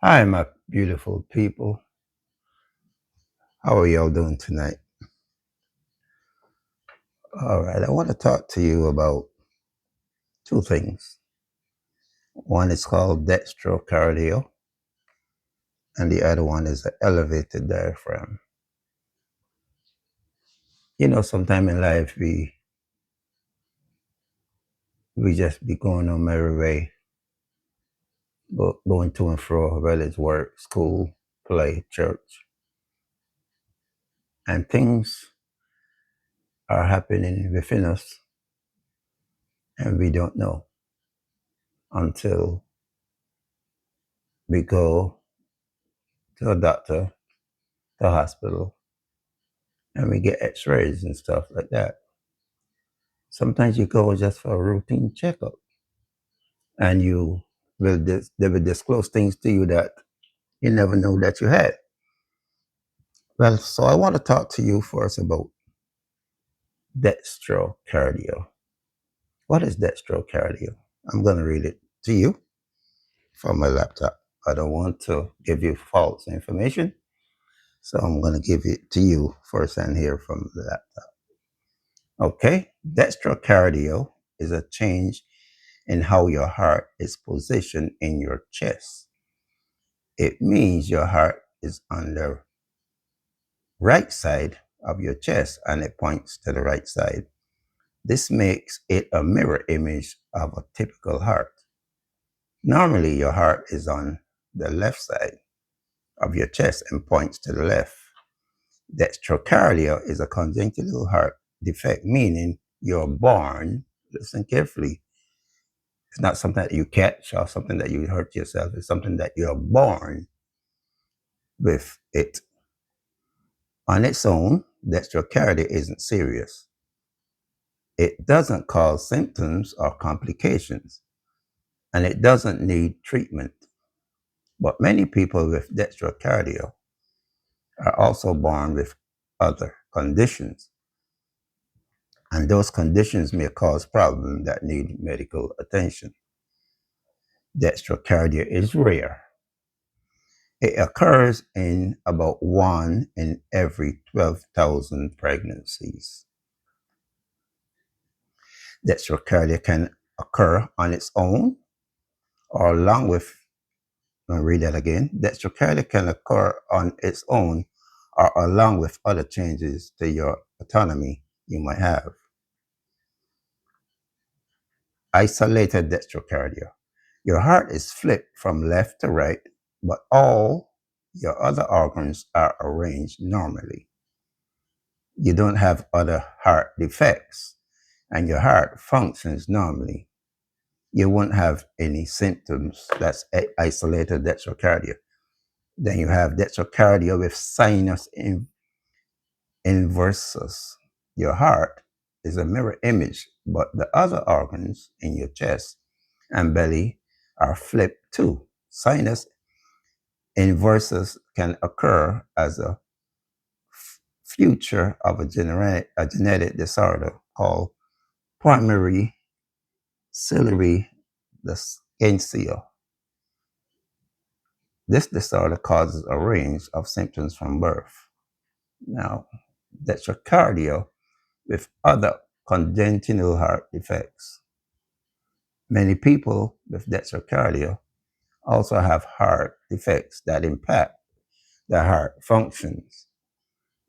Hi, my beautiful people. How are y'all doing tonight? All right, I want to talk to you about two things. One is called dextrocardia, and the other one is the elevated diaphragm. Sometime in life we just be going on merry way, going to and fro, whether it's work, school, play, church, and things are happening within us, and we don't know until we go to a doctor, to a hospital, and we get x-rays and stuff like that. Sometimes you go just for a routine checkup and they will disclose things to you that you never know that you had. Well, so I want to talk to you first about dextrocardia. What is dextrocardia? I'm going to read it to you from my laptop. I don't want to give you false information, so I'm going to give it to you first and hear from the laptop. Okay, dextrocardia is a change in how your heart is positioned in your chest. It means your heart is on the right side of your chest and it points to the right side. This makes it a mirror image of a typical heart. Normally, your heart is on the left side of your chest and points to the left. Dextrocardia is a congenital heart defect, meaning you're born, listen carefully, it's not something that you catch or something that you hurt yourself, it's something that you're born with it. On its own, dextrocardia isn't serious. It doesn't cause symptoms or complications, and it doesn't need treatment. But many people with dextrocardia are also born with other conditions, and those conditions may cause problems that need medical attention. Dextrocardia is rare. It occurs in about 1 in every 12,000 pregnancies. Dextrocardia can occur on its own or along with, I'll read that again, dextrocardia can occur on its own or along with other changes to your autonomy you might have. Isolated dextrocardia. Your heart is flipped from left to right, but all your other organs are arranged normally. You don't have other heart defects, and your heart functions normally. You won't have any symptoms. That's isolated dextrocardia. Then you have dextrocardia with sinus inversus. Your heart is a mirror image, but the other organs in your chest and belly are flipped too. Sinus inversus can occur as a future of a genetic disorder called primary ciliary dyskinesia. This disorder causes a range of symptoms from birth. Now, dextrocardia with other congenital heart defects. Many people with dextrocardia also have heart defects that impact their heart functions.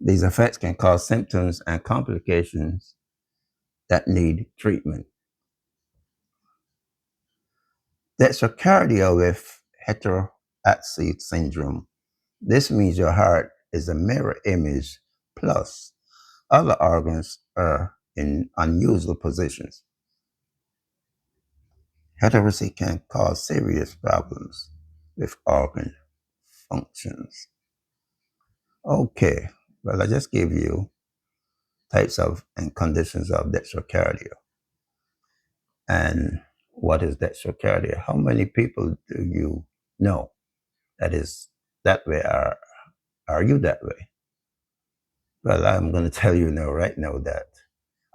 These effects can cause symptoms and complications that need treatment. Dextrocardia with heteroaxy syndrome. This means your heart is a mirror image plus other organs are in unusual positions. Heteroaxy can cause serious problems with organ functions. Okay, well, I just gave you types of and conditions of dextrocardia. And what is dextrocardia? How many people do you know that is that way? Are you that way? Well, I'm going to tell you now, right now, that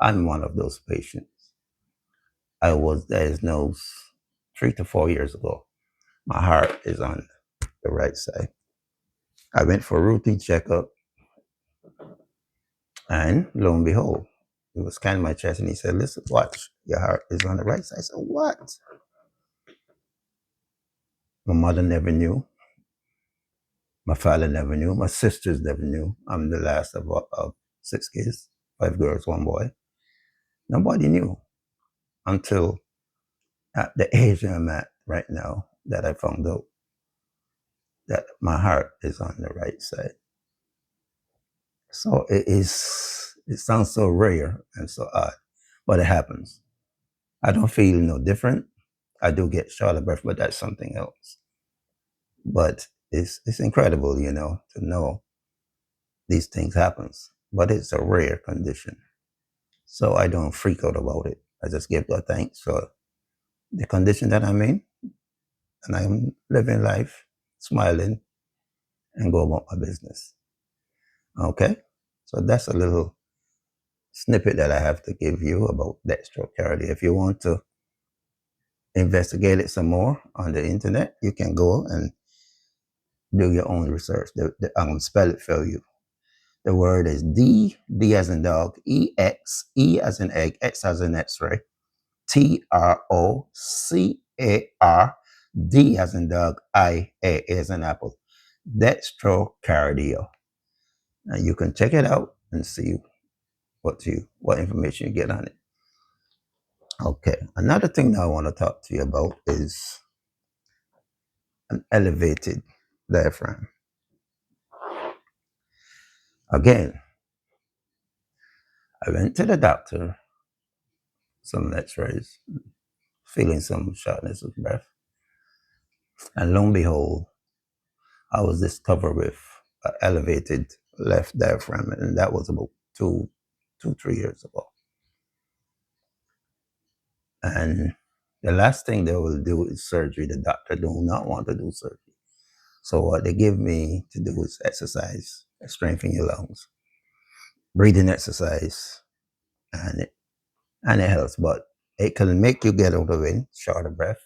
I'm one of those patients. I was diagnosed 3 to 4 years ago. My heart is on the right side. I went for a routine checkup, and lo and behold, he was scanning my chest and he said, "Listen, watch, your heart is on the right side." I said, "What?" My mother never knew. My father never knew. My sisters never knew. I'm the last of 6 kids, 5 girls, 1 boy. Nobody knew until at the age I'm at right now that I found out that my heart is on the right side. So it sounds so rare and so odd, but it happens. I don't feel no different. I do get short of breath, but that's something else. But it's incredible, to know these things happens. But it's a rare condition. So I don't freak out about it. I just give God thanks for the condition that I'm in, and I'm living life, smiling, and go about my business. Okay? So that's a little snippet that I have to give you about dextrocardia. If you want to investigate it some more on the internet, you can go and do your own research. I'm going to spell it for you. The word is D as in dog, EX, E as in egg, X as in X-ray, TROCAR, D as in dog, A as in apple. Dextrocardia. And you can check it out and see what information you get on it. Okay. Another thing that I want to talk to you about is an elevated diaphragm. Again, I went to the doctor, some X-rays, feeling some shortness of breath, and lo and behold, I was discovered with an elevated left diaphragm, and that was about 3 years ago. And the last thing they will do is surgery. The doctor do not want to do surgery. So what they give me to do is exercise, strengthen your lungs, breathing exercise, and it helps. But it can make you get out of wind, short of breath.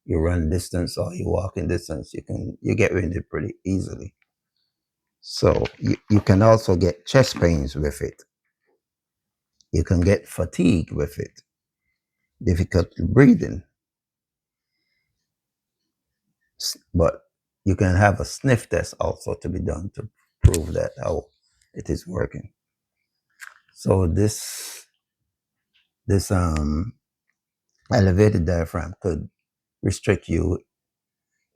You run distance or you walk in distance, you get winded pretty easily. So you can also get chest pains with it. You can get fatigue with it, difficulty breathing. But you can have a sniff test also to be done to prove that how it is working. So this elevated diaphragm could restrict you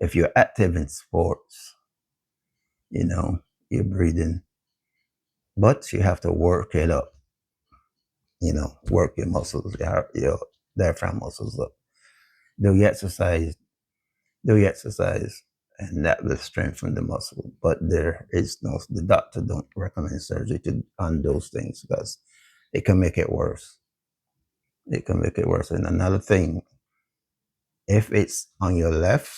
if you're active in sports. You're breathing, but you have to work it up. Work your muscles, your diaphragm muscles up. Do your exercise, and that will strengthen the muscle. But the doctor don't recommend surgery on those things because it can make it worse. It can make it worse. And another thing, if it's on your left,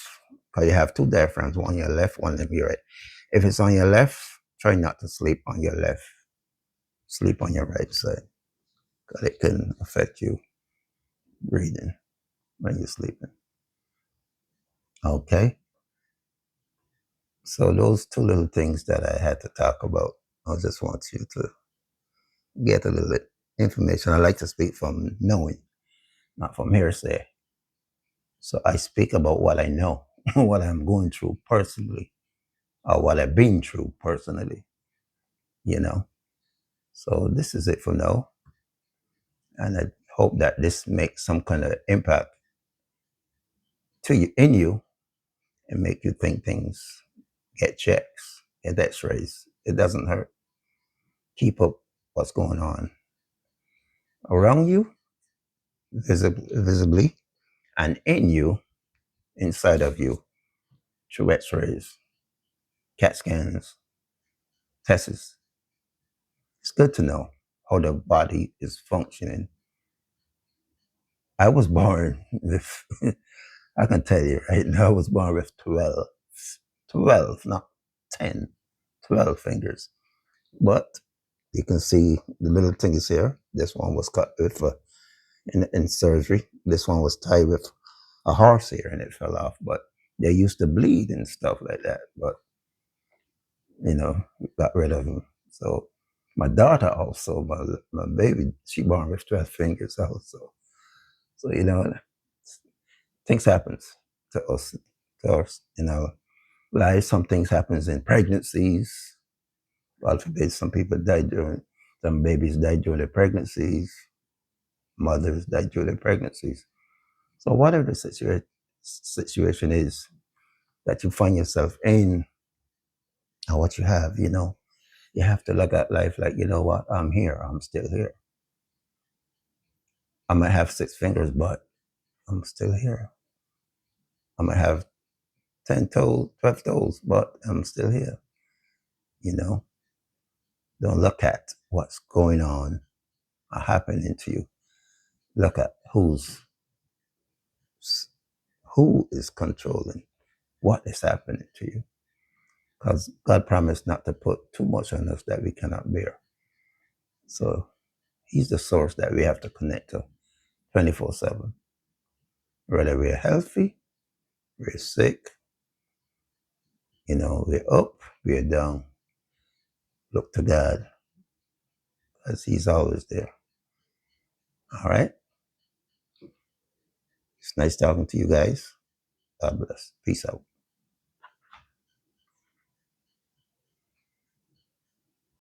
because you have two diaphragms, one on your left, one on your right. If it's on your left, try not to sleep on your left. Sleep on your right side, because it can affect you breathing when you're sleeping. Okay? So those two little things that I had to talk about, I just want you to get a little information. I like to speak from knowing, not from hearsay. So I speak about what I know, what I'm going through personally, or what I've been through personally, So this is it for now. And I hope that this makes some kind of impact in you and make you think things, get checks, get x-rays. It doesn't hurt. Keep up what's going on around you, visibly, and in you, inside of you, through x-rays, CAT scans, tests. It's good to know how the body is functioning. I was born with, I can tell you right now, I was born with 12, not 10, 12 fingers. But you can see the little thing is here. This one was cut with in surgery. This one was tied with a horse here and it fell off. But They used to bleed and stuff like that, but got rid of them. So my daughter also, my baby, she born with 12 fingers also. So things happens to us, life. Some things happens in pregnancies. God forbid, some babies die during their pregnancies. Mothers die during their pregnancies. So whatever the situation is that you find yourself in, and what you have, you have to look at life like, you know what, I'm here, I'm still here. I might have 6 fingers, but I'm still here. I might have 10 toes, 12 toes, but I'm still here. Don't look at what's going on or happening to you. Look at who is controlling what is happening to you. Because God promised not to put too much on us that we cannot bear. So He's the source that we have to connect to 24/7. Whether we're healthy, we're sick, we're up, we're down. Look to God, because He's always there. All right? It's nice talking to you guys. God bless. Peace out.